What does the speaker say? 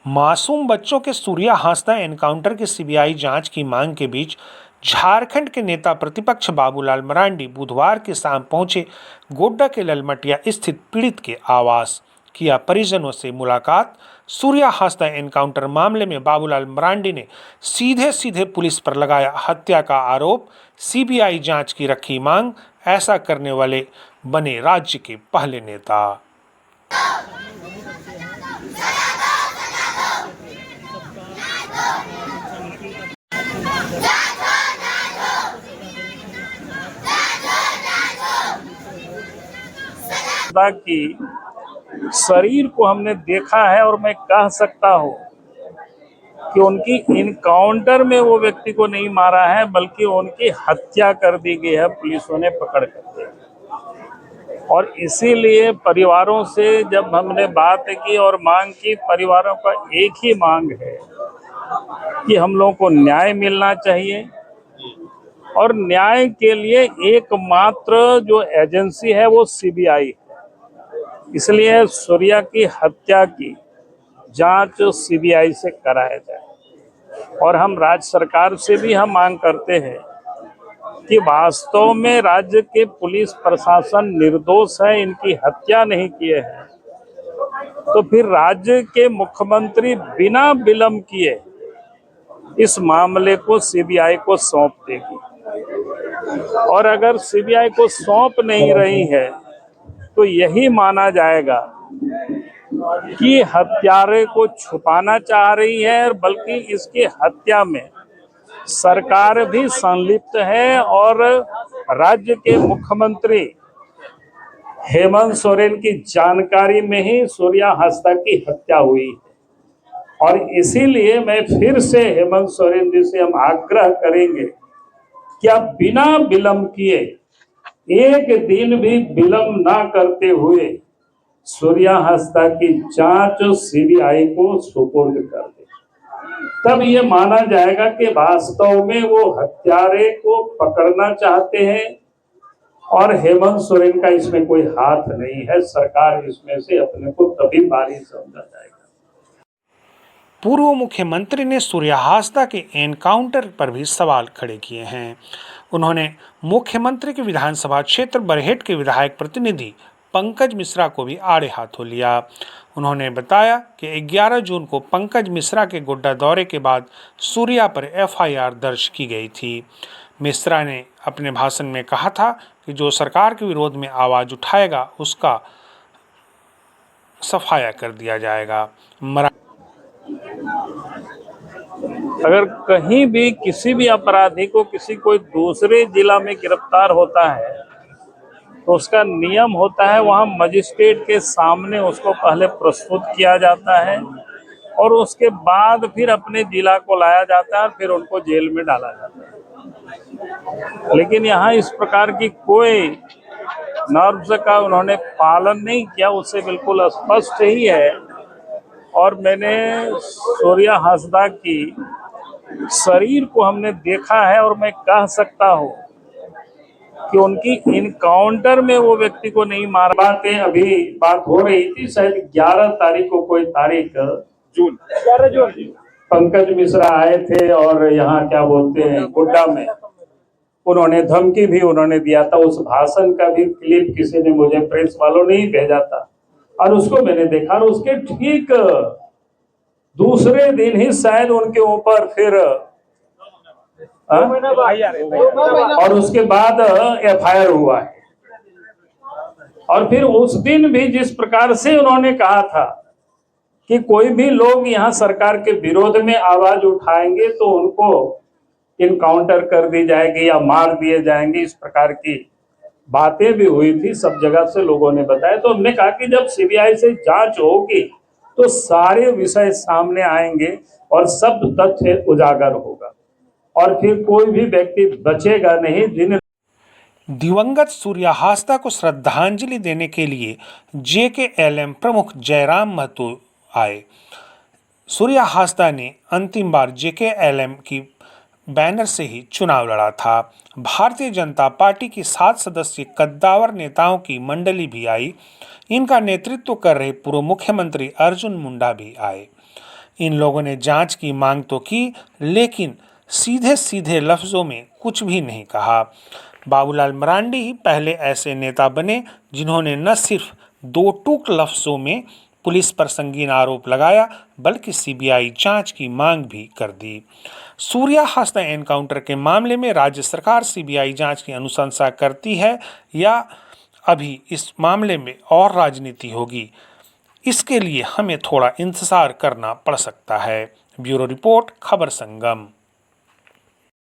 मासूम बच्चों के सूर्या हांसदा एनकाउंटर की सीबीआई जांच की मांग के बीच झारखंड के नेता प्रतिपक्ष बाबूलाल मरांडी बुधवार की शाम पहुंचे गोड्डा के ललमटिया स्थित पीड़ित के आवास, किया परिजनों से मुलाकात। सूर्या हांसदा एनकाउंटर मामले में बाबूलाल मरांडी ने सीधे सीधे पुलिस पर लगाया हत्या का आरोप, सीबीआई जांच की रखी मांग। ऐसा करने वाले बने राज्य के पहले नेता। कि शरीर को हमने देखा है और मैं कह सकता हूँ कि उनकी इनकाउंटर में वो व्यक्ति को नहीं मारा है, बल्कि उनकी हत्या कर दी गई है पुलिसों ने पकड़ करके। और इसीलिए परिवारों से जब हमने बात की और मांग की, परिवारों का एक ही मांग है कि हम लोगों को न्याय मिलना चाहिए। और न्याय के लिए एकमात्र जो एजेंसी है वो सीबीआई है। इसलिए सूर्या की हत्या की जांच सीबीआई से कराया जाए। और हम राज्य सरकार से भी हम मांग करते हैं कि वास्तव में राज्य के पुलिस प्रशासन निर्दोष है, इनकी हत्या नहीं किए हैं, तो फिर राज्य के मुख्यमंत्री बिना विलंब किए इस मामले को सीबीआई को सौंप देगी। और अगर सीबीआई को सौंप नहीं रही है तो यही माना जाएगा कि हत्यारे को छुपाना चाह रही है, बल्कि इसकी हत्या में सरकार भी संलिप्त है। और राज्य के मुख्यमंत्री हेमंत सोरेन की जानकारी में ही सूर्या हांसदा की हत्या हुई है। और इसीलिए मैं फिर से हेमंत सोरेन जी से हम आग्रह करेंगे कि आप बिना विलंब किए, एक दिन भी विलंब ना करते हुए सूर्या हांसदा की जांच सीबीआई को सुपुर्द कर दे। तब ये माना जाएगा कि वास्तव में वो हत्यारे को पकड़ना चाहते हैं और हेमंत सोरेन का इसमें कोई हाथ नहीं है। सरकार इसमें से अपने को तभी बारी समझा जाएगा। पूर्व मुख्यमंत्री ने सूर्या हांसदा के एनकाउंटर पर भी सवाल खड़े किए हैं। उन्होंने मुख्यमंत्री के विधानसभा क्षेत्र बरहेट के विधायक प्रतिनिधि पंकज मिश्रा को भी आड़े हाथों लिया। उन्होंने बताया कि 11 जून को पंकज मिश्रा के गोड्डा दौरे के बाद सूर्या पर एफआईआर दर्ज की गई थी। मिश्रा ने अपने भाषण में कहा था कि जो सरकार के विरोध में आवाज उठाएगा उसका सफाया कर दिया जाएगा। अगर कहीं भी किसी भी अपराधी को किसी कोई दूसरे जिला में गिरफ्तार होता है तो उसका नियम होता है वहां मजिस्ट्रेट के सामने उसको पहले प्रस्तुत किया जाता है और उसके बाद फिर अपने जिला को लाया जाता है, फिर उनको जेल में डाला जाता है। लेकिन यहाँ इस प्रकार की कोई नॉर्म्स का उन्होंने पालन नहीं किया, उससे बिल्कुल स्पष्ट ही है। और मैंने सूर्या हांसदा की शरीर को हमने देखा है और मैं कह सकता हूँ कि उनकी इनकाउंटर में वो व्यक्ति को नहीं मारा। बातें अभी बात हो रही थी, शायद 11 तारीख को, कोई तारीख जून 11 जून पंकज मिश्रा आए थे और यहाँ क्या बोलते हैं गोड्डा में उन्होंने धमकी भी उन्होंने दिया था। उस भाषण का भी क्लिप किसी ने मुझे प्रेस वालों ने ही भेजा था और उसको मैंने देखा। और उसके ठीक दूसरे दिन ही शायद उनके ऊपर फिर और उसके बाद एफआईआर हुआ है। और फिर उस दिन भी जिस प्रकार से उन्होंने कहा था कि कोई भी लोग यहाँ सरकार के विरोध में आवाज उठाएंगे तो उनको इनकाउंटर कर दी जाएगी या मार दिए जाएंगे, इस प्रकार की बातें भी हुई थी, सब जगह से लोगों ने बताया। तो हमने कहा कि जब सीबीआई से जांच होगी तो सारे विषय सामने आएंगे और सब तथ्य उजागर होगा और फिर कोई भी व्यक्ति बचेगा नहीं। दिवंगत सूर्या हांसदा को श्रद्धांजलि देने के लिए जेकेएलएम प्रमुख जयराम महतो आए। सूर्या हांसदा ने अंतिम बार जेकेएलएम की बैनर से ही चुनाव लड़ा था। भारतीय जनता पार्टी की 7 सदस्यीय कद्दावर नेताओं की मंडली भी आई। इनका नेतृत्व कर रहे पूर्व मुख्यमंत्री अर्जुन मुंडा भी आए। इन लोगों ने जांच की मांग तो की, लेकिन सीधे सीधे लफ्जों में कुछ भी नहीं कहा। बाबूलाल मरांडी ही पहले ऐसे नेता बने जिन्होंने न सिर्फ दो टूक लफ्जों में पुलिस पर संगीन आरोप लगाया, बल्कि सीबीआई जांच की मांग भी कर दी। सूर्या हासदा एनकाउंटर के मामले में राज्य सरकार सीबीआई जांच की अनुशंसा करती है या अभी इस मामले में और राजनीति होगी, इसके लिए हमें थोड़ा इंतजार करना पड़ सकता है। ब्यूरो रिपोर्ट, खबर संगम।